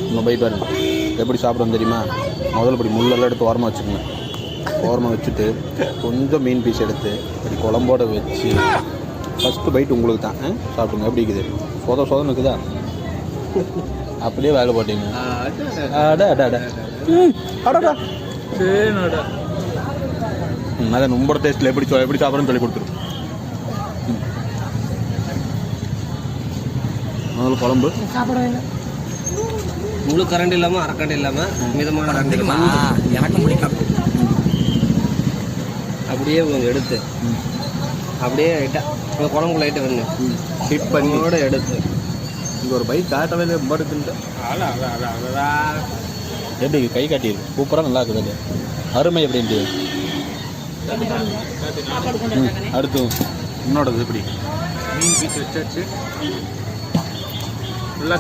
இன்னும் போய் பாருங்க எப்படி சாப்பிட்றோம் தெரியுமா? முதல்ல இப்படி முள்ளெல்லாம் எடுத்து ஓரமாக வச்சுக்கோங்க. ஓரமாக வச்சுட்டு கொஞ்சம் மீன் பீஸ் எடுத்து இப்படி குழம்போட வச்சு ஃபஸ்ட்டு பைட் உங்களுக்கு தான். சாப்பிடுங்க. எப்படி இருக்குது? சொதம் இருக்குதா? அப்படியே வேலை போட்டீங்க. அதான் உங்களோட டேஸ்ட்டில் எப்படி சாப்பிட்றேன்னு சொல்லி கொடுத்துரும். முதல்ல குழம்பு முழு கரண்ட் இல்லாமல் அரைக்கரண்ட் இல்லாமல் மிதமான கரண்ட் எனக்கு பிடிக்கும். அப்படியே கொஞ்சம் எடுத்து அப்படியே லைட்டாக குழம்பு லைட்டாக வந்து ஹிட் பண்ணியோட எடுத்து இங்கே ஒரு பைக் காட்டவே இல்லை. ரொம்ப இருக்குன்ட்டு எப்படி கை காட்டியிருக்கு. சூப்பராக நல்லா இருக்குது. அருமை எப்படின்ட்டு. அடுத்து இன்னோடது எப்படி மீன் பீஸ் வச்சாச்சு. நல்லா